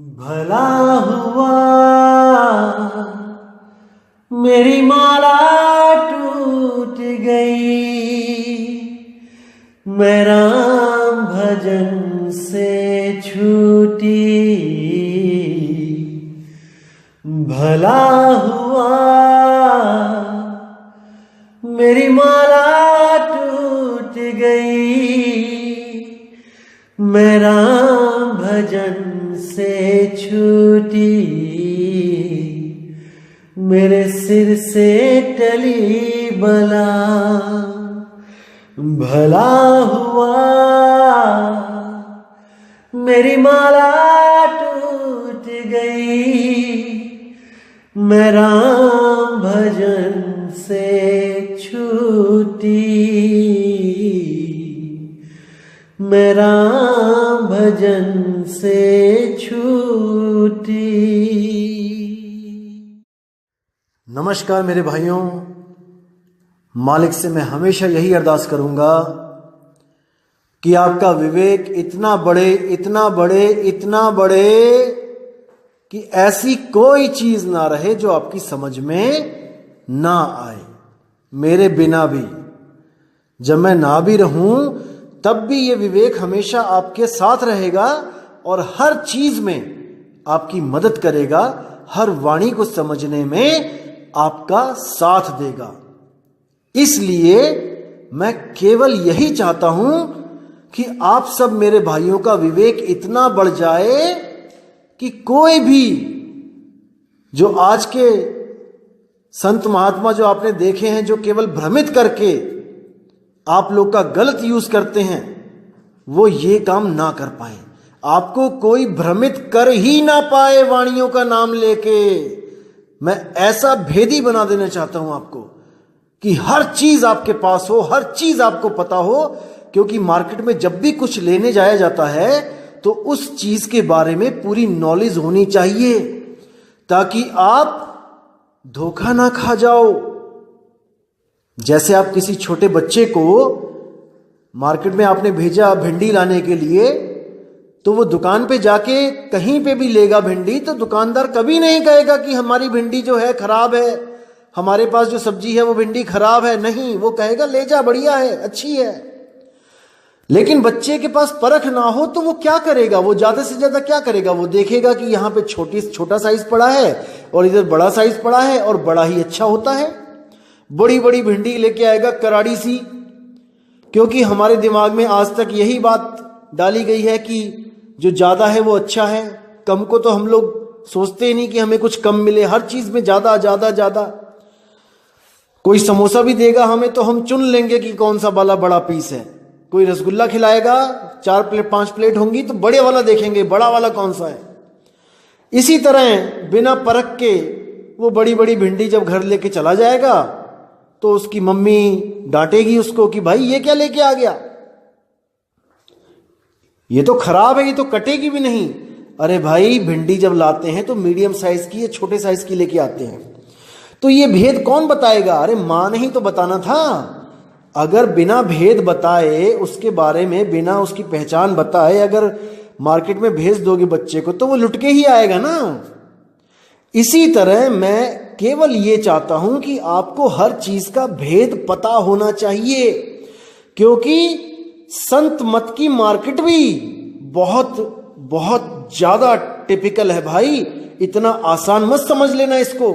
भला हुआ मेरी माला टूट गई, मैं राम भजन से छूटी। भला हुआ मेरी माला टूट गई, मैं राम भजन से छूटी। मेरे सिर से टली बला, भला हुआ मेरी माला टूट गई, मैं राम भजन से छूटी। मैं राम भजन से छूटी। नमस्कार मेरे भाइयों, मालिक से मैं हमेशा यही अरदास करूंगा कि आपका विवेक इतना बढ़े, इतना बढ़े, इतना बढ़े कि ऐसी कोई चीज ना रहे जो आपकी समझ में ना आए। मेरे बिना भी, जब मैं ना भी रहूं तब भी ये विवेक हमेशा आपके साथ रहेगा और हर चीज में आपकी मदद करेगा, हर वाणी को समझने में आपका साथ देगा। इसलिए मैं केवल यही चाहता हूं कि आप सब मेरे भाइयों का विवेक इतना बढ़ जाए कि कोई भी जो आज के संत महात्मा जो आपने देखे हैं, जो केवल भ्रमित करके आप लोग का गलत यूज करते हैं, वो ये काम ना कर पाए। आपको कोई भ्रमित कर ही ना पाए वाणियों का नाम लेके। मैं ऐसा भेदी बना देना चाहता हूं आपको कि हर चीज आपके पास हो, हर चीज आपको पता हो। क्योंकि मार्केट में जब भी कुछ लेने जाया जाता है तो उस चीज के बारे में पूरी नॉलेज होनी चाहिए, ताकि आप धोखा ना खा जाओ। जैसे आप किसी छोटे बच्चे को मार्केट में आपने भेजा भिंडी लाने के लिए, तो वो दुकान पे जाके कहीं पे भी लेगा भिंडी, तो दुकानदार कभी नहीं कहेगा कि हमारी भिंडी जो है खराब है, हमारे पास जो सब्जी है वो भिंडी खराब है। नहीं, वो कहेगा ले जा, बढ़िया है, अच्छी है। लेकिन बच्चे के पास परख ना हो तो वो क्या करेगा? वो ज्यादा से ज्यादा क्या करेगा? वो देखेगा कि यहाँ पे छोटा साइज पड़ा है और इधर बड़ा साइज पड़ा है और बड़ा ही अच्छा होता है। बड़ी बड़ी भिंडी लेके आएगा, कराड़ी सी। क्योंकि हमारे दिमाग में आज तक यही बात डाली गई है कि जो ज्यादा है वो अच्छा है। कम को तो हम लोग सोचते ही नहीं कि हमें कुछ कम मिले, हर चीज में ज्यादा ज्यादा ज्यादा। कोई समोसा भी देगा हमें तो हम चुन लेंगे कि कौन सा वाला बड़ा पीस है। कोई रसगुल्ला खिलाएगा, 4 प्लेट 5 प्लेट होंगी तो बड़े वाला देखेंगे, बड़ा वाला कौन सा है। इसी तरह बिना परख के वो बड़ी बड़ी भिंडी जब घर लेके चला जाएगा तो उसकी मम्मी डांटेगी उसको कि भाई ये क्या लेके आ गया, ये तो खराब है, ये तो कटेगी भी नहीं। अरे भाई, भिंडी जब लाते हैं तो मीडियम साइज की या छोटे साइज की लेके आते हैं, तो ये भेद कौन बताएगा? अरे मां ने ही तो बताना था। अगर बिना भेद बताए, उसके बारे में बिना उसकी पहचान बताए अगर मार्केट में भेज दोगे बच्चे को तो वो लुट के ही आएगा ना। इसी तरह मैं केवल ये चाहता हूं कि आपको हर चीज का भेद पता होना चाहिए, क्योंकि संत मत की मार्केट भी बहुत बहुत ज्यादा टिपिकल है भाई। इतना आसान मत समझ लेना इसको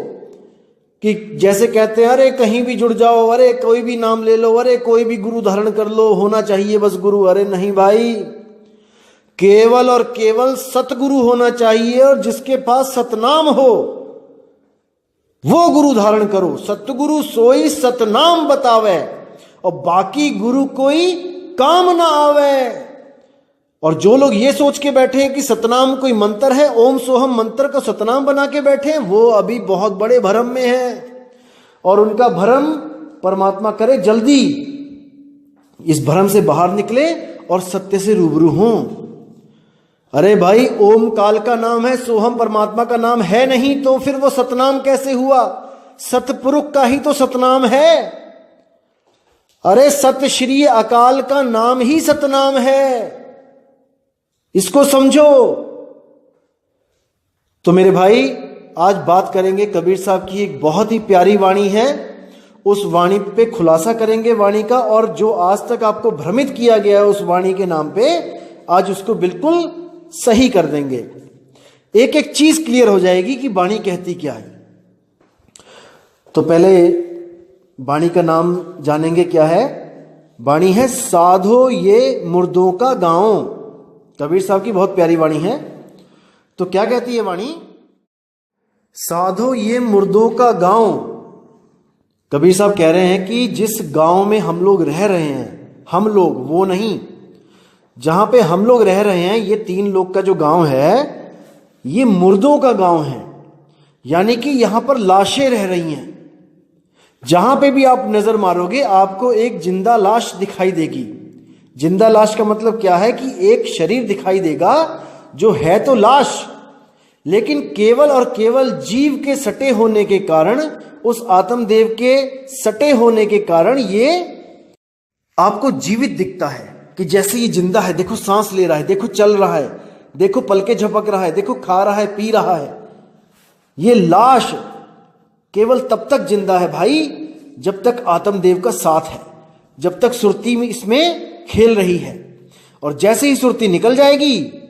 कि जैसे कहते हैं अरे कहीं भी जुड़ जाओ, अरे कोई भी नाम ले लो, अरे कोई भी गुरु धारण कर लो, होना चाहिए बस गुरु। अरे नहीं भाई, केवल और केवल सतगुरु होना चाहिए, और जिसके पास सतनाम हो वो गुरु धारण करो। सतगुरु सोई सतनाम बतावे, और बाकी गुरु कोई काम ना आवे। और जो लोग ये सोच के बैठे हैं कि सतनाम कोई मंत्र है, ओम सोहम मंत्र को सतनाम बना के बैठे हैं, वो अभी बहुत बड़े भ्रम में है। और उनका भ्रम परमात्मा करे जल्दी इस भ्रम से बाहर निकले और सत्य से रूबरू हों। अरे भाई, ओम काल का नाम है, सोहम परमात्मा का नाम है नहीं, तो फिर वो सतनाम कैसे हुआ? सतपुरुष का ही तो सतनाम है। अरे सत श्री अकाल का नाम ही सतनाम है, इसको समझो। तो मेरे भाई आज बात करेंगे कबीर साहब की एक बहुत ही प्यारी वाणी है, उस वाणी पे खुलासा करेंगे वाणी का, और जो आज तक आपको भ्रमित किया गया है उस वाणी के नाम पे, आज उसको बिल्कुल सही कर देंगे। एक एक चीज क्लियर हो जाएगी कि वाणी कहती क्या है। तो पहले वाणी का नाम जानेंगे क्या है। वाणी है साधो ये मुर्दों का गांव। कबीर साहब की बहुत प्यारी वाणी है। तो क्या कहती है वाणी? साधो ये मुर्दों का गांव। कबीर साहब कह रहे हैं कि जिस गांव में हम लोग रह रहे हैं, हम लोग वो नहीं, जहां पे हम लोग रह रहे हैं, ये 3 लोग का जो गांव है ये मुर्दों का गांव है। यानी कि यहां पर लाशें रह रही हैं। जहां पे भी आप नजर मारोगे आपको एक जिंदा लाश दिखाई देगी। जिंदा लाश का मतलब क्या है कि एक शरीर दिखाई देगा जो है तो लाश, लेकिन केवल और केवल जीव के सटे होने के कारण, उस आत्मदेव के सटे होने के कारण ये आपको जीवित दिखता है कि जैसे ये जिंदा है। देखो सांस ले रहा है, देखो चल रहा है, देखो पलके झपक रहा है, देखो खा रहा है, पी रहा है। ये लाश केवल तब तक जिंदा है भाई जब तक आत्मदेव का साथ है, जब तक सुरती में इसमें खेल रही है। और जैसे ही सुरती निकल जाएगी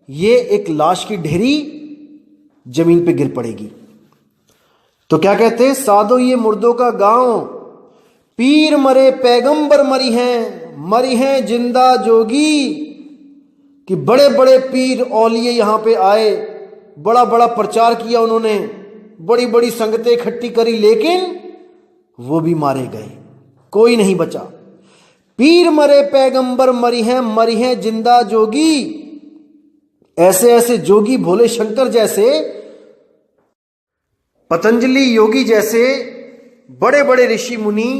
ये एक लाश की ढेरी जमीन पे गिर पड़ेगी। तो क्या कहते हैं? साधो ये मुर्दों का गांव, पीर मरे पैगंबर मरी हैं जिंदा जोगी। कि बड़े बड़े पीर औलिये यहां पे आए, बड़ा बड़ा प्रचार किया उन्होंने, बड़ी बड़ी संगतें इकट्ठी करी, लेकिन वो भी मारे गए, कोई नहीं बचा। पीर मरे पैगंबर मरी हैं जिंदा जोगी। ऐसे ऐसे जोगी, भोले शंकर जैसे, पतंजलि योगी जैसे बड़े बड़े ऋषि मुनि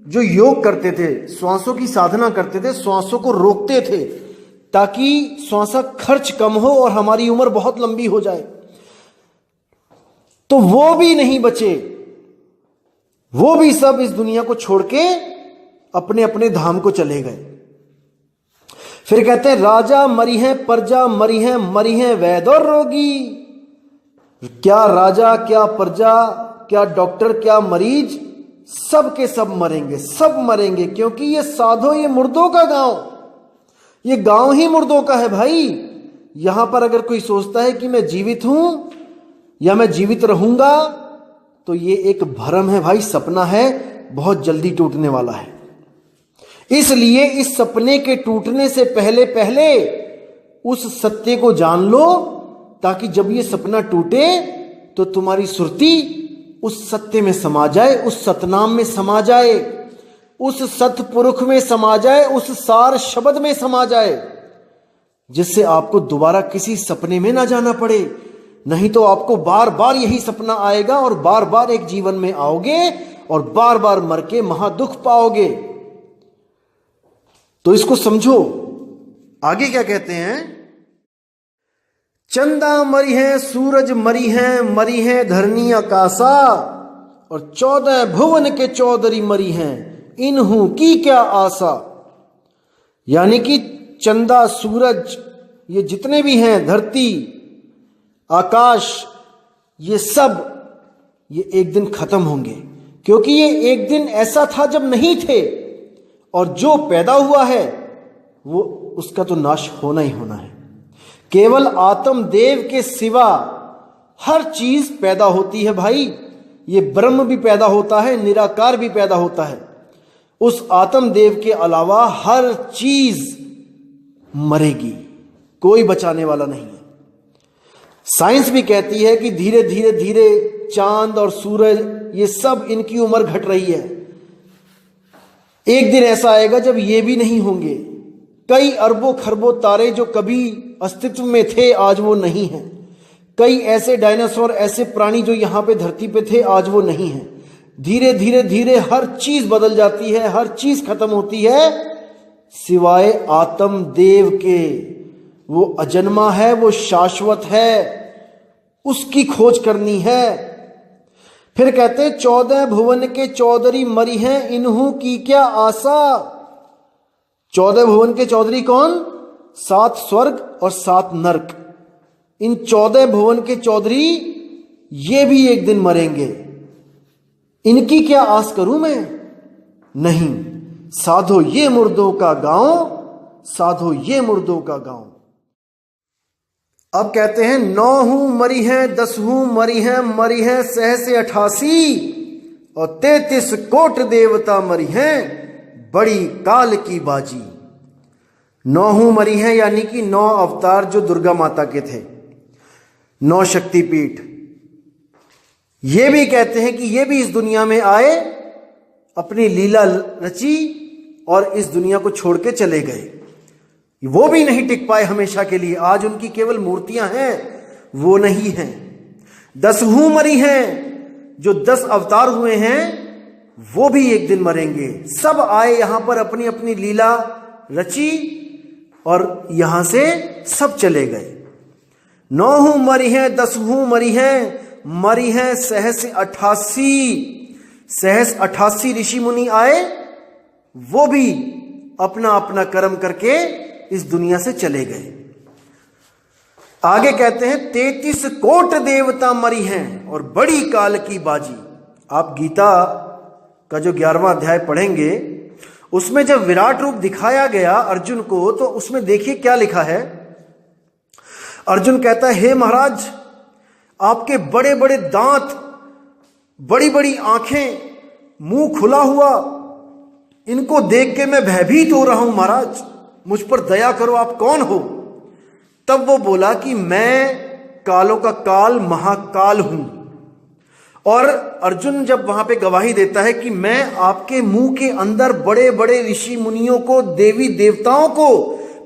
जो योग करते थे, श्वासों की साधना करते थे, श्वासों को रोकते थे ताकि श्वासा खर्च कम हो और हमारी उम्र बहुत लंबी हो जाए, तो वो भी नहीं बचे। वो भी सब इस दुनिया को छोड़ के अपने अपने धाम को चले गए। फिर कहते हैं राजा मरी हैं, प्रजा मरी हैं वैद और रोगी। क्या राजा, क्या प्रजा, क्या डॉक्टर, क्या मरीज, सब के सब मरेंगे, सब मरेंगे, क्योंकि ये साधो ये मुर्दों का गांव, ये गांव ही मुर्दों का है भाई। यहां पर अगर कोई सोचता है कि मैं जीवित हूं या मैं जीवित रहूंगा, तो ये एक भ्रम है भाई, सपना है, बहुत जल्दी टूटने वाला है। इसलिए इस सपने के टूटने से पहले पहले उस सत्य को जान लो, ताकि जब ये सपना टूटे तो तुम्हारी सुरती उस सत्य में समा जाए, उस सतनाम में समा जाए, उस सतपुरुष में समा जाए, उस सार शब्द में समा जाए, जिससे आपको दोबारा किसी सपने में ना जाना पड़े। नहीं तो आपको बार बार यही सपना आएगा और बार बार एक जीवन में आओगे और बार बार मर के महादुख पाओगे। तो इसको समझो। आगे क्या कहते हैं? चंदा मरी है, सूरज मरी है धरनी आकाशा, और 14 भुवन के चौधरी मरी हैं, इन्हू की क्या आशा। यानी कि चंदा, सूरज, ये जितने भी हैं, धरती, आकाश, ये सब ये एक दिन खत्म होंगे, क्योंकि ये एक दिन ऐसा था जब नहीं थे, और जो पैदा हुआ है वो उसका तो नाश होना ही होना है। केवल आत्मदेव के सिवा हर चीज पैदा होती है भाई। ये ब्रह्म भी पैदा होता है, निराकार भी पैदा होता है। उस आत्मदेव के अलावा हर चीज मरेगी, कोई बचाने वाला नहीं है। साइंस भी कहती है कि धीरे धीरे धीरे चांद और सूरज, ये सब इनकी उम्र घट रही है। एक दिन ऐसा आएगा जब ये भी नहीं होंगे। कई अरबों खरबों तारे जो कभी अस्तित्व में थे आज वो नहीं हैं। कई ऐसे डायनासोर, ऐसे प्राणी जो यहां पे धरती पे थे आज वो नहीं हैं। धीरे धीरे धीरे हर चीज बदल जाती है, हर चीज खत्म होती है, सिवाय आत्मदेव के। वो अजन्मा है, वो शाश्वत है, उसकी खोज करनी है। फिर कहते 14 भुवन के चौधरी मरी हैं, इन्हू की क्या आशा। 14 भुवन के चौधरी कौन? 7 स्वर्ग और 7 नरक। इन 14 भुवन के चौधरी ये भी एक दिन मरेंगे। इनकी क्या आस करूं मैं? नहीं, साधो ये मुर्दों का गांव, साधो ये मुर्दों का गांव। अब कहते हैं 9 हूं मरी हैं, 10 हूं मरी हैं सहस 88 और 33 कोट देवता मरी हैं बड़ी काल की बाजी। 9 हूं मरी हैं यानी कि 9 अवतार जो दुर्गा माता के थे, 9 शक्तिपीठ। ये भी कहते हैं कि ये भी इस दुनिया में आए, अपनी लीला रची और इस दुनिया को छोड़ के चले गए। वो भी नहीं टिक पाए हमेशा के लिए। आज उनकी केवल मूर्तियां हैं, वो नहीं हैं। 10 हूं मरी हैं, जो 10 अवतार हुए हैं वो भी एक दिन मरेंगे। सब आए यहां पर, अपनी अपनी लीला रची और यहां से सब चले गए। 9 हूं मरी हैं, 10 हूं मरी हैं सहस 88। सहस 88 ऋषि मुनि आए, वो भी अपना अपना कर्म करके इस दुनिया से चले गए। आगे कहते हैं 33 कोट देवता मरी हैं और बड़ी काल की बाजी। आप गीता का जो 11वां अध्याय पढ़ेंगे, उसमें जब विराट रूप दिखाया गया अर्जुन को, तो उसमें देखिए क्या लिखा है। अर्जुन कहता है, हे महाराज, आपके बड़े बड़े दांत, बड़ी बड़ी आंखें, मुंह खुला हुआ, इनको देख के मैं भयभीत हो रहा हूं महाराज, मुझ पर दया करो, आप कौन हो? तब वो बोला कि मैं कालों का काल महाकाल हूं। और अर्जुन जब वहां पे गवाही देता है कि मैं आपके मुंह के अंदर बड़े बड़े ऋषि मुनियों को, देवी देवताओं को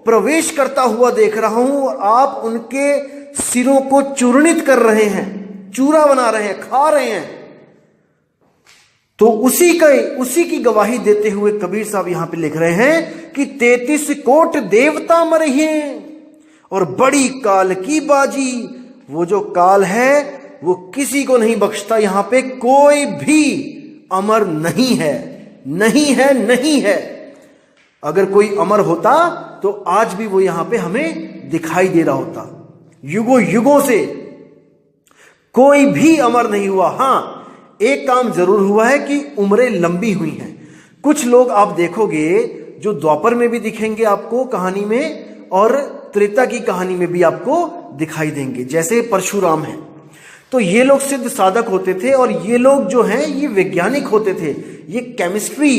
प्रवेश करता हुआ देख रहा हूं और आप उनके सिरों को चूर्णित कर रहे हैं, चूरा बना रहे हैं, खा रहे हैं। तो उसी की गवाही देते हुए कबीर साहब यहां पे लिख रहे हैं कि 33 कोट देवता मरे हैं और बड़ी काल की बाजी। वो जो काल है वो किसी को नहीं बख्शता। यहां पे कोई भी अमर नहीं है, नहीं है, नहीं है। अगर कोई अमर होता तो आज भी वो यहां पे हमें दिखाई दे रहा होता। युगों युगों से कोई भी अमर नहीं हुआ। हां, एक काम जरूर हुआ है कि उम्रें लंबी हुई हैं। कुछ लोग आप देखोगे जो द्वापर में भी दिखेंगे आपको कहानी में, और त्रेता की कहानी में भी आपको दिखाई देंगे, जैसे परशुराम हैं। तो ये लोग सिद्ध साधक होते थे और ये लोग जो हैं ये वैज्ञानिक होते थे, ये केमिस्ट्री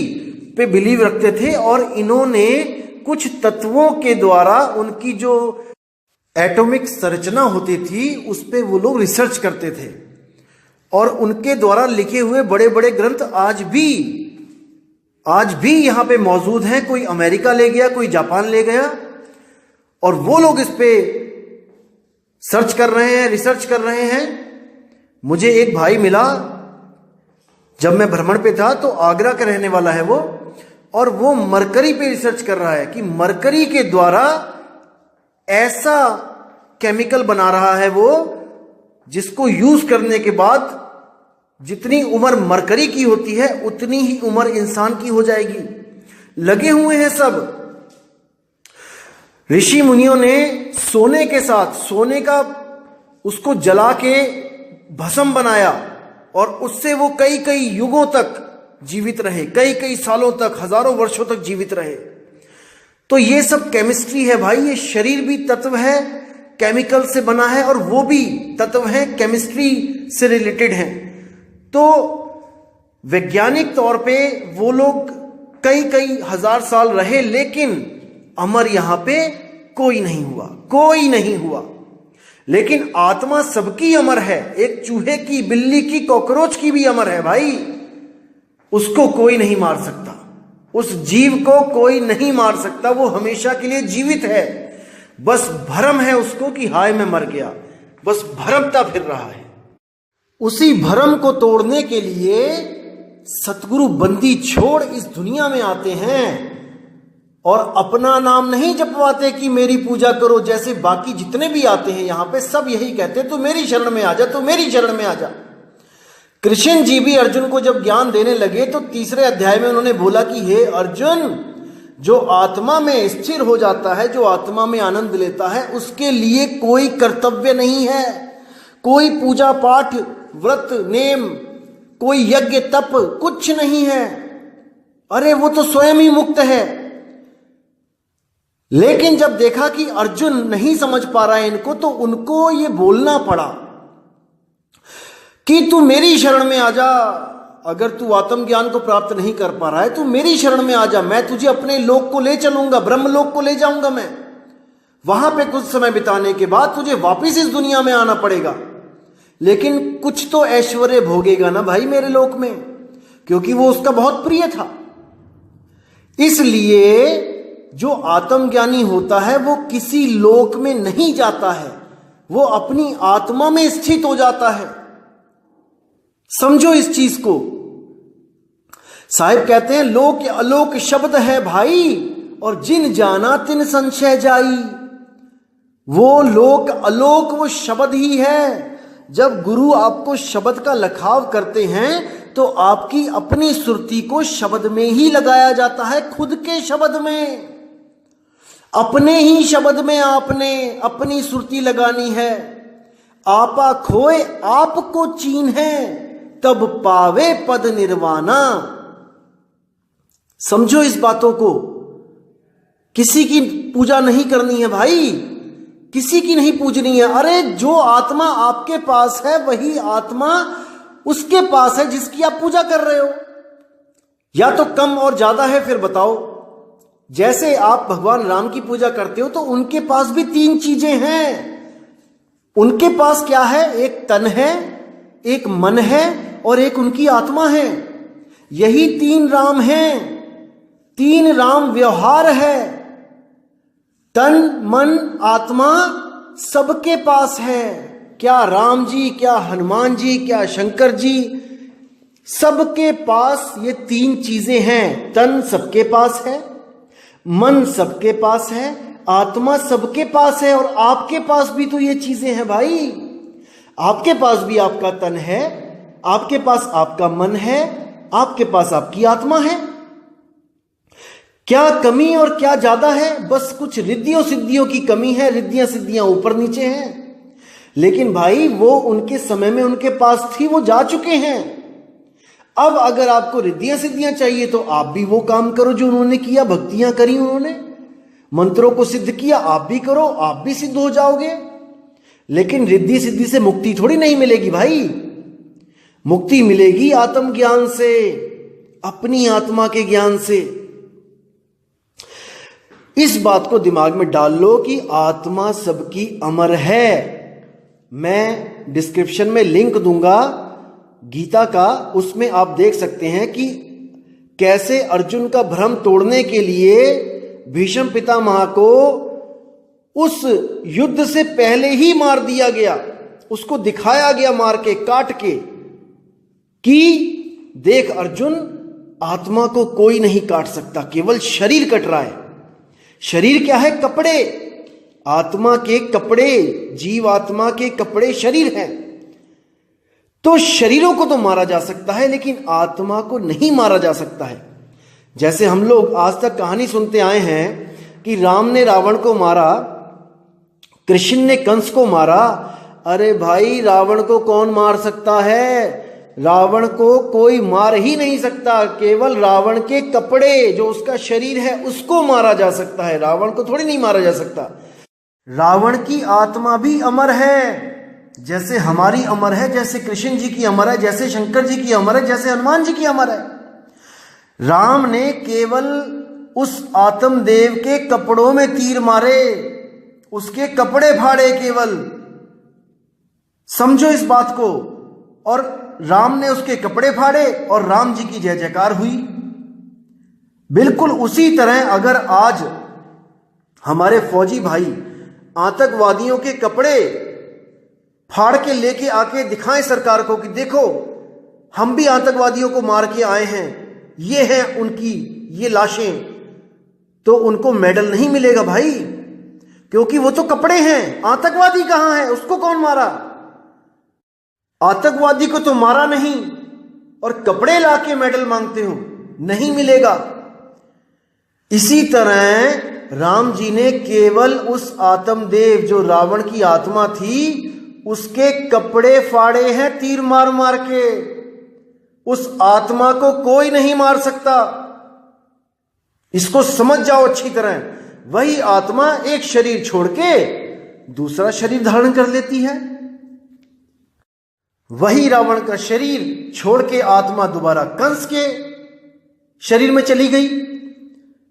पे बिलीव रखते थे और इन्होंने कुछ तत्वों के द्वारा उनकी जो एटॉमिक संरचना होती थी उस पे वो लोग रिसर्च करते थे और उनके द्वारा लिखे हुए बड़े बड़े ग्रंथ आज भी यहां पे मौजूद हैं। कोई अमेरिका ले गया, कोई जापान ले गया और वो लोग इस पे सर्च कर रहे हैं, रिसर्च कर रहे हैं। मुझे एक भाई मिला, जब मैं भ्रमण पे था, तो आगरा का रहने वाला है वो, और वो मरकरी पे रिसर्च कर रहा है कि मरकरी के द्वारा ऐसा केमिकल बना रहा है वो, जिसको यूज करने के बाद जितनी उम्र मरकरी की होती है उतनी ही उम्र इंसान की हो जाएगी। लगे हुए हैं सब। ऋषि मुनियों ने सोने के साथ, सोने का उसको जला के भस्म बनाया और उससे वो कई कई युगों तक जीवित रहे, कई कई सालों तक, हजारों वर्षों तक जीवित रहे। तो ये सब केमिस्ट्री है भाई। ये शरीर भी तत्व है, केमिकल से बना है, और वो भी तत्व है, केमिस्ट्री से रिलेटेड है। तो वैज्ञानिक तौर पे वो लोग कई कई हजार साल रहे, लेकिन अमर यहां पे कोई नहीं हुआ, कोई नहीं हुआ। लेकिन आत्मा सबकी अमर है। एक चूहे की, बिल्ली की, कॉकरोच की भी अमर है भाई। उसको कोई नहीं मार सकता, उस जीव को कोई नहीं मार सकता। वो हमेशा के लिए जीवित है। बस भ्रम है उसको कि हाय मैं मर गया, बस भ्रमता फिर रहा है। उसी भ्रम को तोड़ने के लिए सतगुरु बंदी छोड़ इस दुनिया में आते हैं और अपना नाम नहीं जपवाते कि मेरी पूजा करो, जैसे बाकी जितने भी आते हैं यहां पे सब यही कहते तू मेरी शरण में आ जा, तू मेरी शरण में आ जा। कृष्ण जी भी अर्जुन को जब ज्ञान देने लगे तो 3रे अध्याय में उन्होंने बोला कि हे अर्जुन, जो आत्मा में स्थिर हो जाता है, जो आत्मा में आनंद लेता है, उसके लिए कोई कर्तव्य नहीं है, कोई पूजा पाठ व्रत नेम, कोई यज्ञ तप कुछ नहीं है। अरे वो तो स्वयं ही मुक्त है। लेकिन जब देखा कि अर्जुन नहीं समझ पा रहा है इनको, तो उनको ये बोलना पड़ा कि तू मेरी शरण में आ जा। अगर तू आत्मज्ञान को प्राप्त नहीं कर पा रहा है, तू मेरी शरण में आ जा, मैं तुझे अपने लोक को ले चलूंगा, ब्रह्मलोक को ले जाऊंगा मैं। वहां पे कुछ समय बिताने के बाद तुझे वापिस इस दुनिया में आना पड़ेगा, लेकिन कुछ तो ऐश्वर्य भोगेगा ना भाई मेरे लोक में, क्योंकि वो उसका बहुत प्रिय था। इसलिए जो आत्मज्ञानी होता है वो किसी लोक में नहीं जाता है, वो अपनी आत्मा में स्थित हो जाता है। समझो इस चीज को। साहिब कहते हैं लोक अलोक शब्द है भाई, और जिन जाना तिन संशय जाई। वो लोक अलोक वो शब्द ही है। जब गुरु आपको शब्द का लखाव करते हैं तो आपकी अपनी सुरती को शब्द में ही लगाया जाता है, खुद के शब्द में, अपने ही शब्द में आपने अपनी सुरती लगानी है। आपा खोए आपको चीन है, तब पावे पद निर्वाणा। समझो इस बातों को। किसी की पूजा नहीं करनी है भाई, किसी की नहीं पूजनी है। अरे जो आत्मा आपके पास है वही आत्मा उसके पास है जिसकी आप पूजा कर रहे हो। या तो कम और ज्यादा है, फिर बताओ। जैसे आप भगवान राम की पूजा करते हो तो उनके पास भी तीन चीजें हैं। उनके पास क्या है? एक तन है, एक मन है और एक उनकी आत्मा है। यही तीन राम हैं, तीन राम व्यवहार है। तन मन आत्मा सबके पास है। क्या राम जी, क्या हनुमान जी, क्या शंकर जी, सबके पास ये तीन चीजें हैं। तन सबके पास है, मन सबके पास है, आत्मा सबके पास है। और आपके पास भी तो ये चीजें हैं भाई। आपके पास भी आपका तन है, आपके पास आपका मन है, आपके पास आपकी आत्मा है। क्या कमी और क्या ज्यादा है? बस कुछ रिद्धियों सिद्धियों की कमी है, रिद्धियां सिद्धियां ऊपर नीचे हैं। लेकिन भाई वो उनके समय में उनके पास थी, वो जा चुके हैं। अब अगर आपको रिद्धियां सिद्धियां चाहिए तो आप भी वो काम करो जो उन्होंने किया। भक्तियां करी उन्होंने, मंत्रों को सिद्ध किया, आप भी करो, आप भी सिद्ध हो जाओगे। लेकिन रिद्धि सिद्धि से मुक्ति थोड़ी नहीं मिलेगी भाई। मुक्ति मिलेगी आत्मज्ञान से, अपनी आत्मा के ज्ञान से। इस बात को दिमाग में डाल लो कि आत्मा सबकी अमर है। मैं डिस्क्रिप्शन में लिंक दूंगा गीता का, उसमें आप देख सकते हैं कि कैसे अर्जुन का भ्रम तोड़ने के लिए भीष्म पितामह को उस युद्ध से पहले ही मार दिया गया। उसको दिखाया गया मार के, काट के, कि देख अर्जुन, आत्मा को कोई नहीं काट सकता, केवल शरीर कट रहा है। शरीर क्या है? कपड़े। आत्मा के कपड़े, जीव आत्मा के कपड़े शरीर है। तो शरीरों को तो मारा जा सकता है, लेकिन आत्मा को नहीं मारा जा सकता है। जैसे हम लोग आज तक कहानी सुनते आए हैं कि राम ने रावण को मारा, कृष्ण ने कंस को मारा। अरे भाई, रावण को कौन मार सकता है? रावण को कोई मार ही नहीं सकता। केवल रावण के कपड़े, जो उसका शरीर है, उसको मारा जा सकता है। रावण को थोड़ी नहीं मारा जा सकता। रावण की आत्मा भी अमर है, जैसे हमारी अमर है, जैसे कृष्ण जी की अमर है, जैसे शंकर जी की अमर है, जैसे हनुमान जी की अमर है। राम ने केवल उस आत्मदेव के कपड़ों में तीर मारे, उसके कपड़े फाड़े केवल। समझो इस बात को। और राम ने उसके कपड़े फाड़े और राम जी की जय जयकार हुई। बिल्कुल उसी तरह अगर आज हमारे फौजी भाई आतंकवादियों के कपड़े फाड़ के लेके आके दिखाएं सरकार को कि देखो हम भी आतंकवादियों को मार के आए हैं, ये है उनकी ये लाशें, तो उनको मेडल नहीं मिलेगा भाई, क्योंकि वो तो कपड़े हैं। आतंकवादी कहां है? उसको कौन मारा? आतंकवादी को तो मारा नहीं और कपड़े लाके मेडल मांगते हो, नहीं मिलेगा। इसी तरह राम जी ने केवल उस आत्मदेव जो रावण की आत्मा थी उसके कपड़े फाड़े हैं तीर मार मार के। उस आत्मा को कोई नहीं मार सकता, इसको समझ जाओ अच्छी तरह। वही आत्मा एक शरीर छोड़ के दूसरा शरीर धारण कर लेती है। वही रावण का शरीर छोड़ के आत्मा दोबारा कंस के शरीर में चली गई।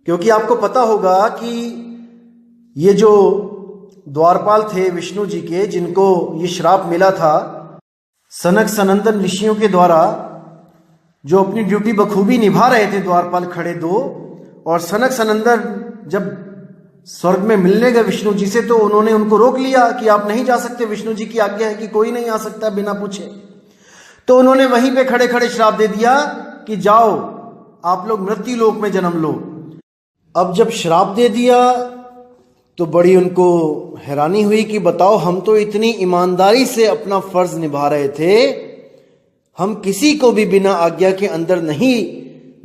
क्योंकि आपको पता होगा कि ये जो द्वारपाल थे विष्णु जी के, जिनको ये श्राप मिला था सनक सनंदन ऋषियों के द्वारा, जो अपनी ड्यूटी बखूबी निभा रहे थे द्वारपाल खड़े दो, और सनक सनंदन जब स्वर्ग में मिलने गए विष्णु जी से तो उन्होंने उनको रोक लिया कि आप नहीं जा सकते, विष्णु जी की आज्ञा है कि कोई नहीं आ सकता बिना पूछे। तो उन्होंने वहीं पे खड़े खड़े श्राप दे दिया कि जाओ आप लोग मृत्यु लोक में जन्म लो। अब जब श्राप दे दिया तो बड़ी उनको हैरानी हुई कि बताओ, हम तो इतनी ईमानदारी से अपना फर्ज निभा रहे थे, हम किसी को भी बिना आज्ञा के अंदर नहीं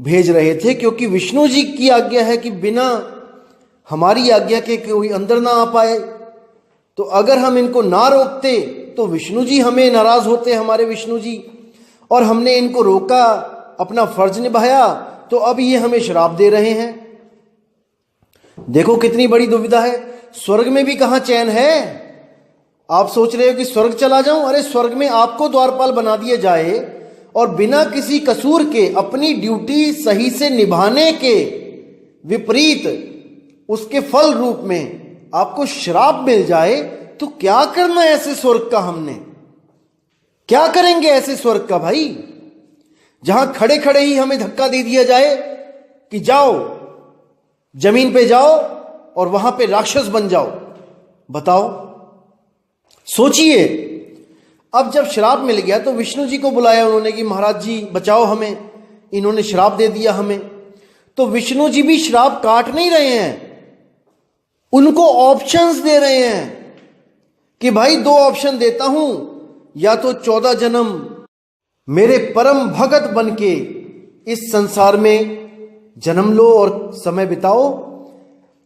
भेज रहे थे, क्योंकि विष्णु जी की आज्ञा है कि बिना हमारी आज्ञा के कोई अंदर ना आ पाए। तो अगर हम इनको ना रोकते तो विष्णु जी हमें नाराज होते, हमारे विष्णु जी, और हमने इनको रोका, अपना फर्ज निभाया, तो अब ये हमें श्राप दे रहे हैं। देखो कितनी बड़ी दुविधा है। स्वर्ग में भी कहां चैन है। आप सोच रहे हो कि स्वर्ग चला जाऊं, अरे स्वर्ग में आपको द्वारपाल बना दिया जाए और बिना किसी कसूर के अपनी ड्यूटी सही से निभाने के विपरीत उसके फल रूप में आपको श्राप मिल जाए, तो क्या करना है ऐसे स्वर्ग का। हमने क्या करेंगे ऐसे स्वर्ग का भाई, जहां खड़े खड़े ही हमें धक्का दे दिया जाए कि जाओ जमीन पे जाओ और वहां पे राक्षस बन जाओ। बताओ, सोचिए। अब जब श्राप मिल गया तो विष्णु जी को बुलाया उन्होंने कि महाराज जी बचाओ हमें, इन्होंने श्राप दे दिया हमें। तो विष्णु जी भी श्राप काट नहीं रहे हैं, उनको ऑप्शंस दे रहे हैं कि भाई दो ऑप्शन देता हूं, या तो 14 जन्म मेरे परम भगत बन के इस संसार में जन्म लो और समय बिताओ,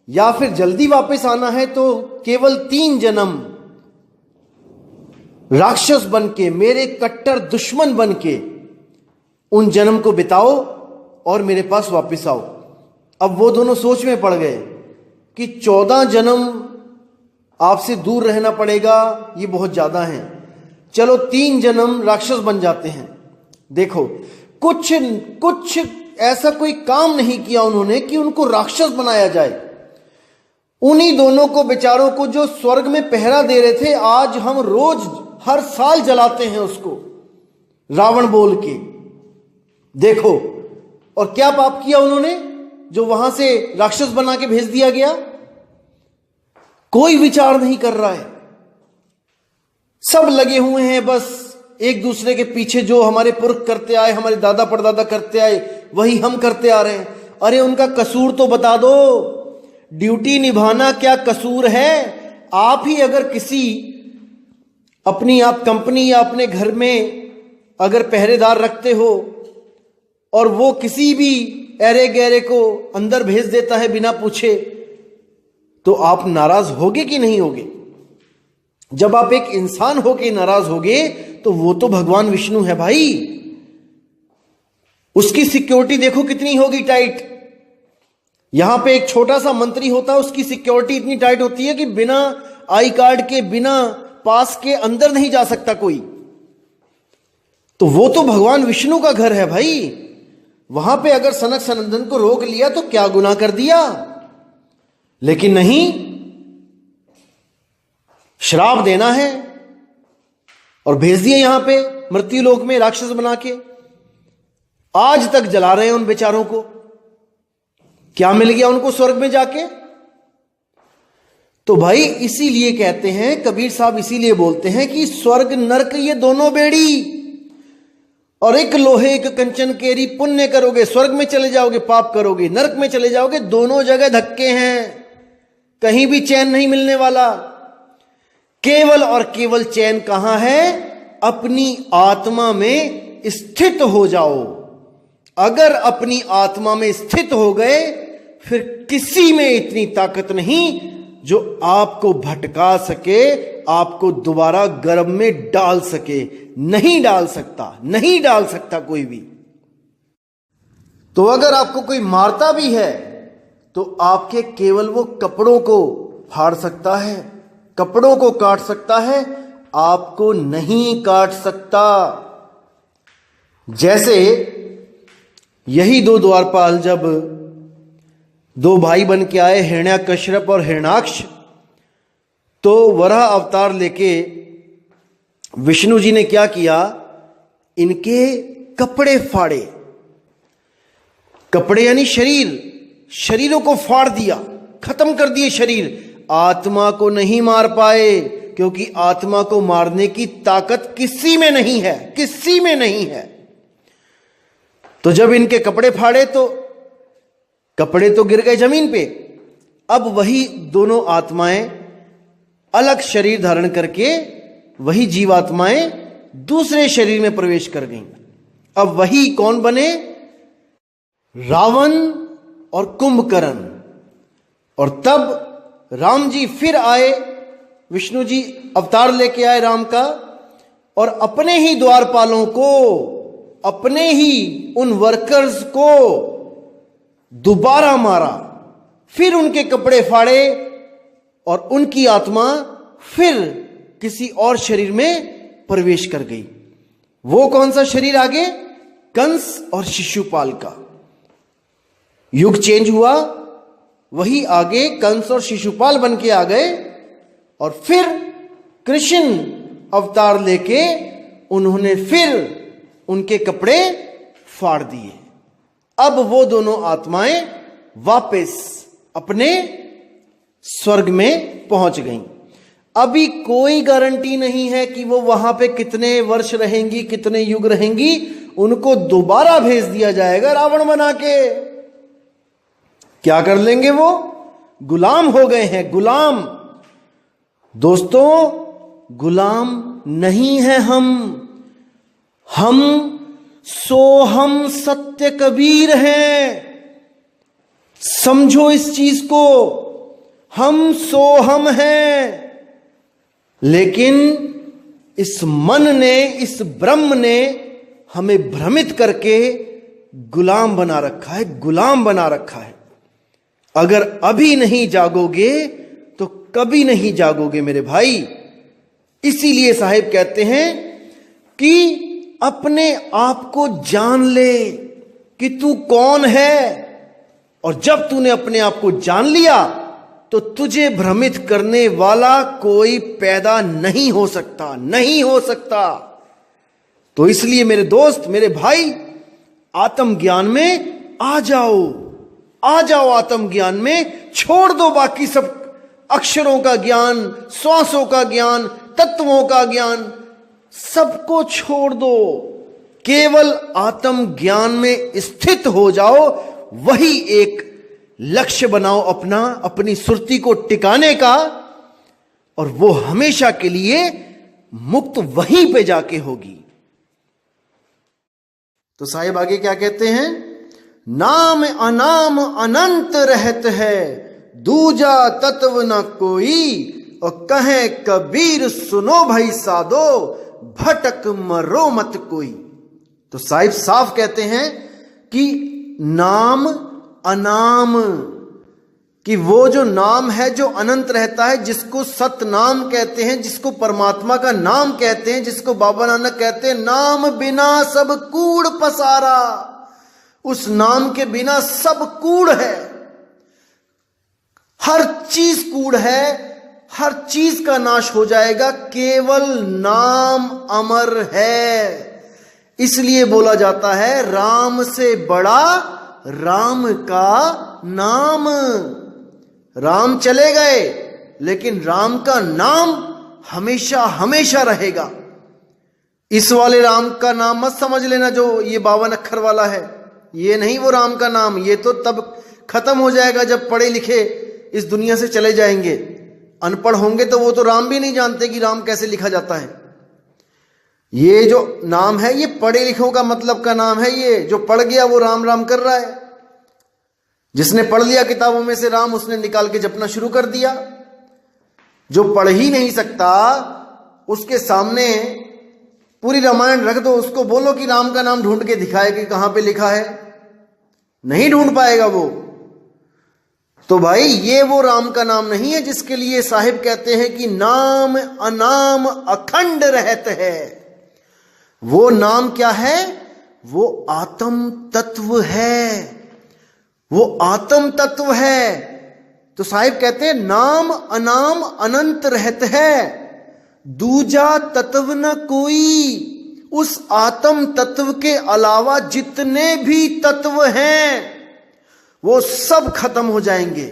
या फिर जल्दी वापस आना है तो केवल 3 जन्म राक्षस बन के, मेरे कट्टर दुश्मन बन के उन जन्म को बिताओ और मेरे पास वापस आओ। अब वो दोनों सोच में पड़ गए कि 14 जन्म आपसे दूर रहना पड़ेगा, ये बहुत ज्यादा है, चलो 3 जन्म राक्षस बन जाते हैं। देखो कुछ ऐसा कोई काम नहीं किया उन्होंने कि उनको राक्षस बनाया जाए। उन्हीं दोनों को बेचारों को जो स्वर्ग में पहरा दे रहे थे, आज हम रोज हर साल जलाते हैं उसको रावण बोल के। देखो, और क्या पाप किया उन्होंने जो वहां से राक्षस बना के भेज दिया गया। कोई विचार नहीं कर रहा है, सब लगे हुए हैं बस एक दूसरे के पीछे। जो हमारे पुरख करते आए, हमारे दादा परदादा करते आए, वही हम करते आ रहे हैं। अरे उनका कसूर तो बता दो, ड्यूटी निभाना क्या कसूर है। आप ही अगर किसी अपनी आप कंपनी या अपने घर में अगर पहरेदार रखते हो और वो किसी भी ऐरे गैरे को अंदर भेज देता है बिना पूछे, तो आप नाराज होगे कि नहीं होगे। जब आप एक इंसान होके नाराज होगे तो वो तो भगवान विष्णु है भाई, उसकी सिक्योरिटी देखो कितनी होगी टाइट। यहां पे एक छोटा सा मंत्री होता है, उसकी सिक्योरिटी इतनी टाइट होती है कि बिना आई कार्ड के, बिना पास के अंदर नहीं जा सकता कोई। तो वो तो भगवान विष्णु का घर है भाई। वहां पे अगर सनक सनंदन को रोक लिया तो क्या गुनाह कर दिया। लेकिन नहीं, श्राप देना है और भेज दिए यहां पे मृत्यु लोक में राक्षस बना के। आज तक जला रहे हैं उन बेचारों को। क्या मिल गया उनको स्वर्ग में जाके। तो भाई इसीलिए कहते हैं, कबीर साहब इसीलिए बोलते हैं कि स्वर्ग नरक ये दोनों बेड़ी, और एक लोहे एक कंचन केरी। पुण्य करोगे स्वर्ग में चले जाओगे, पाप करोगे नरक में चले जाओगे। दोनों जगह धक्के हैं, कहीं भी चैन नहीं मिलने वाला। केवल और केवल चैन कहां है, अपनी आत्मा में स्थित हो जाओ। अगर अपनी आत्मा में स्थित हो गए फिर किसी में इतनी ताकत नहीं जो आपको भटका सके, आपको दोबारा गर्भ में डाल सके। नहीं डाल सकता, नहीं डाल सकता कोई भी। तो अगर आपको कोई मारता भी है तो आपके केवल वो कपड़ों को फाड़ सकता है, कपड़ों को काट सकता है, आपको नहीं काट सकता। जैसे यही दो द्वारपाल जब दो भाई बन के आए, हिरण्याकश्यप और हिरण्याक्ष, तो वराह अवतार लेके विष्णु जी ने क्या किया, इनके कपड़े फाड़े। कपड़े यानी शरीर, शरीरों को फाड़ दिया, खत्म कर दिए शरीर। आत्मा को नहीं मार पाए क्योंकि आत्मा को मारने की ताकत किसी में नहीं है, किसी में नहीं है। तो जब इनके कपड़े फाड़े तो कपड़े तो गिर गए जमीन पे। अब वही दोनों आत्माएं अलग शरीर धारण करके, वही जीवात्माएं दूसरे शरीर में प्रवेश कर गईं। अब वही कौन बने, रावण और कुंभकर्ण। और तब राम जी फिर आए, विष्णु जी अवतार लेके आए राम का, और अपने ही द्वारपालों को, अपने ही उन वर्कर्स को दोबारा मारा, फिर उनके कपड़े फाड़े और उनकी आत्मा फिर किसी और शरीर में प्रवेश कर गई। वो कौन सा शरीर आगे, कंस और शिशुपाल का। युग चेंज हुआ, वही आगे कंस और शिशुपाल बन के आ गए, और फिर कृष्ण अवतार लेके उन्होंने फिर उनके कपड़े फाड़ दिए। अब वो दोनों आत्माएं वापस अपने स्वर्ग में पहुंच गईं। अभी कोई गारंटी नहीं है कि वो वहां पे कितने वर्ष रहेंगी, कितने युग रहेंगी। उनको दोबारा भेज दिया जाएगा रावण बना के। क्या कर लेंगे वो, गुलाम हो गए हैं, गुलाम। दोस्तों, गुलाम नहीं है हम सोहम सत्य कबीर हैं। समझो इस चीज को, हम सोहम हैं। लेकिन इस मन ने, इस ब्रह्म ने हमें भ्रमित करके गुलाम बना रखा है, गुलाम बना रखा है। अगर अभी नहीं जागोगे तो कभी नहीं जागोगे मेरे भाई। इसीलिए साहिब कहते हैं कि अपने आप को जान ले कि तू कौन है, और जब तूने अपने आप को जान लिया तो तुझे भ्रमित करने वाला कोई पैदा नहीं हो सकता, नहीं हो सकता। तो इसलिए मेरे दोस्त, मेरे भाई, आत्मज्ञान में आ जाओ, आ जाओ आत्मज्ञान में। छोड़ दो बाकी सब अक्षरों का ज्ञान, श्वासों का ज्ञान, तत्वों का ज्ञान, सबको छोड़ दो। केवल आत्म ज्ञान में स्थित हो जाओ। वही एक लक्ष्य बनाओ अपना, अपनी सुरती को टिकाने का, और वो हमेशा के लिए मुक्त वहीं पे जाके होगी। तो साहिब आगे क्या कहते हैं, नाम अनाम अनंत रहत है, दूजा तत्व न कोई, और कहे कबीर सुनो भाई साधो, भटक मरो मत कोई। तो साहिब साफ कहते हैं कि नाम अनाम, कि वो जो नाम है जो अनंत रहता है, जिसको सत नाम कहते हैं, जिसको परमात्मा का नाम कहते हैं, जिसको बाबा नानक कहते हैं नाम बिना सब कूड़ पसारा। उस नाम के बिना सब कूड़ है, हर चीज कूड़ है, हर चीज का नाश हो जाएगा। केवल नाम अमर है। इसलिए बोला जाता है राम से बड़ा राम का नाम। राम चले गए लेकिन राम का नाम हमेशा हमेशा रहेगा। इस वाले राम का नाम मत समझ लेना जो ये 52 अक्षर वाला है, ये नहीं वो राम का नाम। ये तो तब खत्म हो जाएगा जब पढ़े लिखे इस दुनिया से चले जाएंगे। अनपढ़ होंगे तो वो तो राम भी नहीं जानते कि राम कैसे लिखा जाता है। ये जो नाम है ये पढ़े लिखों का मतलब का नाम है। ये जो पढ़ गया वो राम राम कर रहा है। जिसने पढ़ लिया किताबों में से राम, उसने निकाल के जपना शुरू कर दिया। जो पढ़ ही नहीं सकता, उसके सामने पूरी रामायण रख दो, उसको बोलो कि राम का नाम ढूंढ के दिखाए कि कहां पे लिखा है, नहीं ढूंढ पाएगा वो। तो भाई ये वो राम का नाम नहीं है जिसके लिए साहिब कहते हैं कि नाम अनाम अखंड रहत है। वो नाम क्या है? वो आत्म तत्व है, वो आत्म तत्व है। तो साहिब कहते हैं नाम अनाम अनंत रहत है, दूजा तत्व न कोई। उस आत्म तत्व के अलावा जितने भी तत्व हैं वो सब खत्म हो जाएंगे,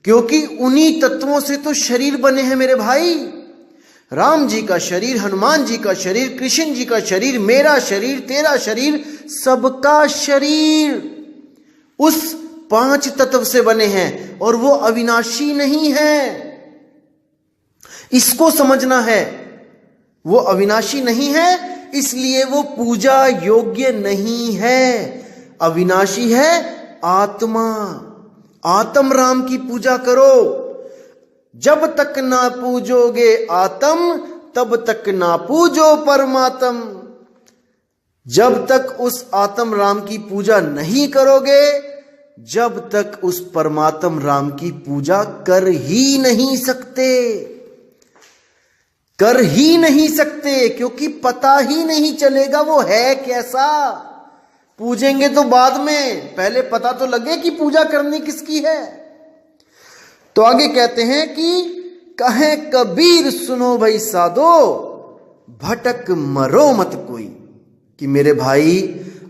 क्योंकि उन्हीं तत्वों से तो शरीर बने हैं मेरे भाई। राम जी का शरीर, हनुमान जी का शरीर, कृष्ण जी का शरीर, मेरा शरीर, तेरा शरीर, सबका शरीर उस 5 तत्व से बने हैं और वो अविनाशी नहीं है। इसको समझना है, वो अविनाशी नहीं है, इसलिए वो पूजा योग्य नहीं है। अविनाशी है आत्मा। आत्म राम की पूजा करो। जब तक ना पूजोगे आत्म, तब तक ना पूजो परमात्म। जब तक उस आत्म राम की पूजा नहीं करोगे, जब तक उस परमात्म राम की पूजा कर ही नहीं सकते, कर ही नहीं सकते, क्योंकि पता ही नहीं चलेगा वो है कैसा। पूजेंगे तो बाद में, पहले पता तो लगे कि पूजा करनी किसकी है। तो आगे कहते हैं कि कहे कबीर सुनो भाई साधो, भटक मरो मत कोई। कि मेरे भाई,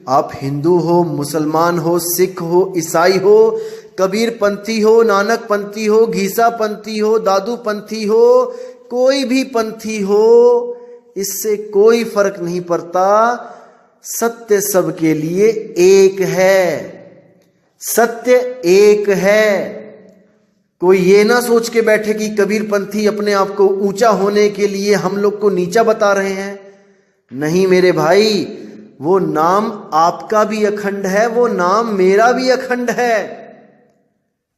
आप हिंदू हो, मुसलमान हो, सिख हो, ईसाई हो, कबीर पंथी हो, नानक पंथी हो, घीसा पंथी हो, दादू पंथी हो, कोई भी पंथी हो, इससे कोई फर्क नहीं पड़ता। सत्य सबके लिए एक है, सत्य एक है। कोई ये ना सोच के बैठे कि कबीर पंथी अपने आप को ऊंचा होने के लिए हम लोग को नीचा बता रहे हैं। नहीं मेरे भाई, वो नाम आपका भी अखंड है, वो नाम मेरा भी अखंड है,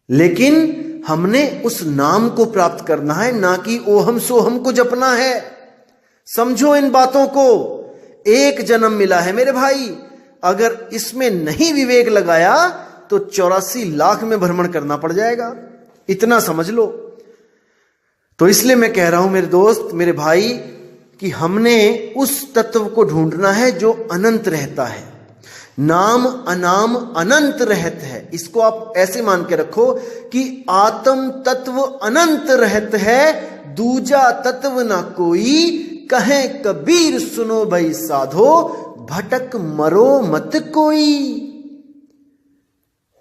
लेकिन हमने उस नाम को प्राप्त करना है, ना कि ओहम सोहम को जपना है। समझो इन बातों को। एक जन्म मिला है मेरे भाई, अगर इसमें नहीं विवेक लगाया तो 84 लाख में भ्रमण करना पड़ जाएगा, इतना समझ लो। तो इसलिए मैं कह रहा हूं मेरे दोस्त, मेरे भाई, कि हमने उस तत्व को ढूंढना है जो अनंत रहता है। नाम अनाम अनंत रहत है। इसको आप ऐसे मान के रखो कि आत्म तत्व अनंत रहत है, दूजा तत्व ना कोई। कहे कबीर सुनो भाई साधो, भटक मरो मत कोई।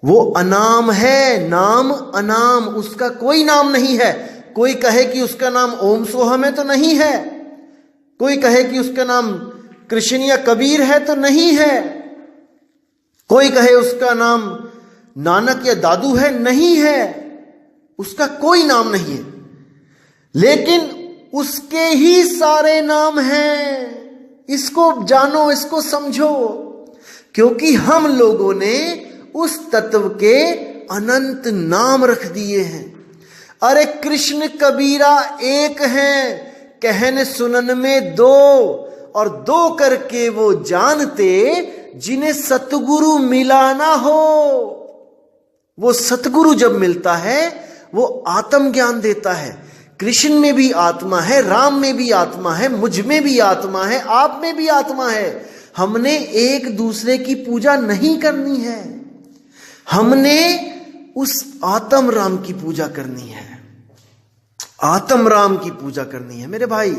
वो अनाम है, नाम अनाम, उसका कोई नाम नहीं है। कोई कहे कि उसका नाम ओम सोहम है तो नहीं है, कोई कहे कि उसका नाम कृष्ण या कबीर है तो नहीं है, कोई कहे उसका नाम नानक या दादू है, नहीं है, उसका कोई नाम नहीं है, लेकिन उसके ही सारे नाम हैं। इसको जानो, इसको समझो, क्योंकि हम लोगों ने उस तत्व के अनंत नाम रख दिए हैं। अरे कृष्ण कबीरा एक हैं, कहन सुनन में दो, और दो करके वो जानते जिन्हें सतगुरु मिला ना हो। वो सतगुरु जब मिलता है वो आत्म ज्ञान देता है। कृष्ण में भी आत्मा है, राम में भी आत्मा है, मुझ में भी आत्मा है, आप में भी आत्मा है। हमने एक दूसरे की पूजा नहीं करनी है, हमने उस आत्म राम की पूजा करनी है, आत्म राम की पूजा करनी है मेरे भाई।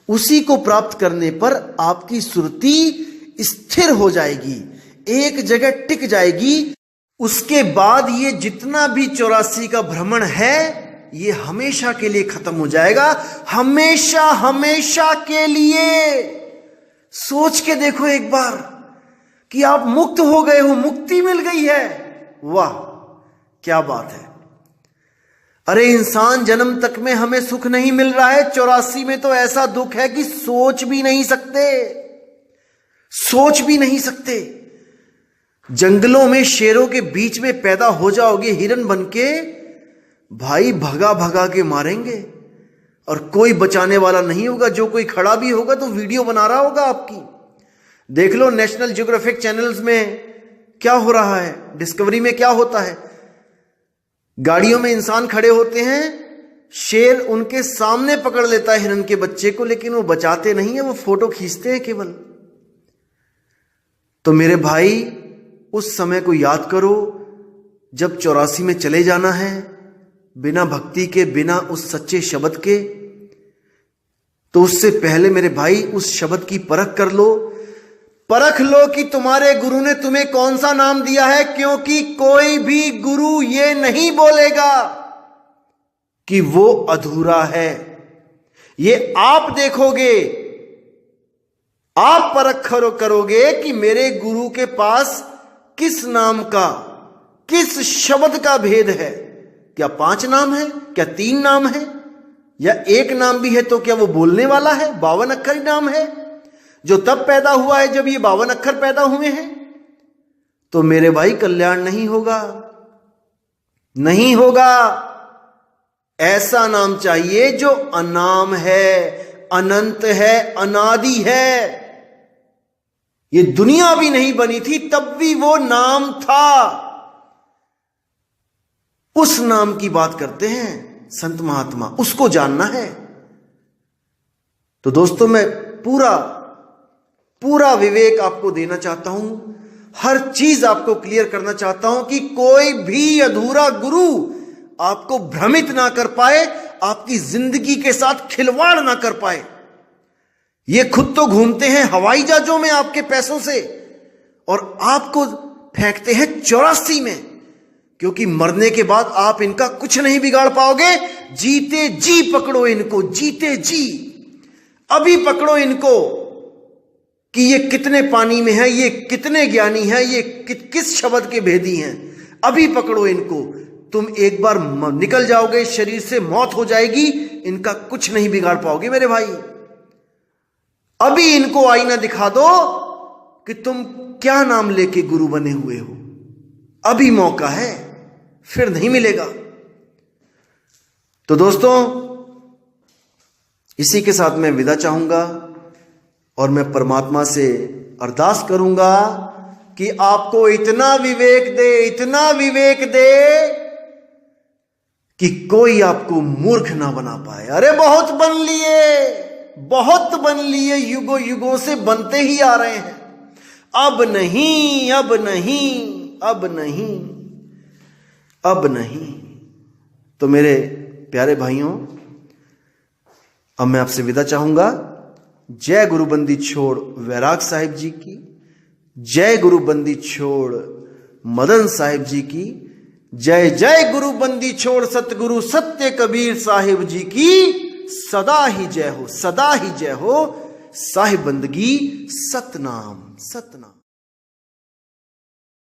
उसी को प्राप्त करने पर आपकी सुरति स्थिर हो जाएगी, एक जगह टिक जाएगी। उसके बाद ये जितना भी 84 का भ्रमण है ये हमेशा के लिए खत्म हो जाएगा, हमेशा हमेशा के लिए। सोच के देखो एक बार कि आप मुक्त हो गए हो, मुक्ति मिल गई है, वाह क्या बात है। अरे इंसान जन्म तक में हमें सुख नहीं मिल रहा है, 84 में तो ऐसा दुख है कि सोच भी नहीं सकते, सोच भी नहीं सकते। जंगलों में शेरों के बीच में पैदा हो जाओगे हिरन बनके, भाई भगा भगा के मारेंगे और कोई बचाने वाला नहीं होगा। जो कोई खड़ा भी होगा तो वीडियो बना रहा होगा आपकी। देख लो नेशनल ज्योग्राफिक चैनल्स में क्या हो रहा है, डिस्कवरी में क्या होता है। गाड़ियों में इंसान खड़े होते हैं, शेर उनके सामने पकड़ लेता है हिरन के बच्चे को, लेकिन वो बचाते नहीं है, वो फोटो खींचते हैं केवल। तो मेरे भाई उस समय को याद करो जब 84 में चले जाना है, बिना भक्ति के, बिना उस सच्चे शब्द के। तो उससे पहले मेरे भाई उस शब्द की परख कर लो, परख लो कि तुम्हारे गुरु ने तुम्हें कौन सा नाम दिया है, क्योंकि कोई भी गुरु ये नहीं बोलेगा कि वो अधूरा है। ये आप देखोगे, आप परख करोगे कि मेरे गुरु के पास किस नाम का, किस शब्द का भेद है। क्या 5 नाम है, क्या 3 नाम है, या 1 नाम भी है तो क्या वो बोलने वाला है? 52 अक्षर नाम है जो तब पैदा हुआ है जब ये 52 अक्षर पैदा हुए हैं। तो मेरे भाई कल्याण नहीं होगा, नहीं होगा। ऐसा नाम चाहिए जो अनाम है, अनंत है, अनादि है। ये दुनिया भी नहीं बनी थी तब भी वो नाम था। उस नाम की बात करते हैं संत महात्मा, उसको जानना है। तो दोस्तों मैं पूरा विवेक आपको देना चाहता हूं, हर चीज आपको क्लियर करना चाहता हूं कि कोई भी अधूरा गुरु आपको भ्रमित ना कर पाए, आपकी जिंदगी के साथ खिलवाड़ ना कर पाए। ये खुद तो घूमते हैं हवाई जहाजों में आपके पैसों से और आपको फेंकते हैं 84 में, क्योंकि मरने के बाद आप इनका कुछ नहीं बिगाड़ पाओगे। जीते जी पकड़ो इनको, जीते जी अभी पकड़ो इनको कि ये कितने पानी में है, ये कितने ज्ञानी है, ये किस शब्द के भेदी हैं। अभी पकड़ो इनको, तुम एक बार निकल जाओगे शरीर से, मौत हो जाएगी, इनका कुछ नहीं बिगाड़ पाओगे मेरे भाई। अभी इनको आईना दिखा दो कि तुम क्या नाम लेके गुरु बने हुए हो। अभी मौका है, फिर नहीं मिलेगा। तो दोस्तों इसी के साथ मैं विदा चाहूंगा और मैं परमात्मा से अरदास करूंगा कि आपको इतना विवेक दे, इतना विवेक दे कि कोई आपको मूर्ख ना बना पाए। अरे बहुत बन लिए, युगों युगों से बनते ही आ रहे हैं। अब नहीं, अब नहीं, अब नहीं, अब नहीं। तो मेरे प्यारे भाइयों, अब मैं आपसे विदा चाहूंगा। जय गुरुबंदी छोड़ वैराग साहिब जी की, जय गुरुबंदी छोड़ मदन साहिब जी की, जय जय गुरुबंदी छोड़ सतगुरु सत्य कबीर साहिब जी की सदा ही जय हो, सदा ही जय हो। साहिब बंदगी सतनाम, सतनाम।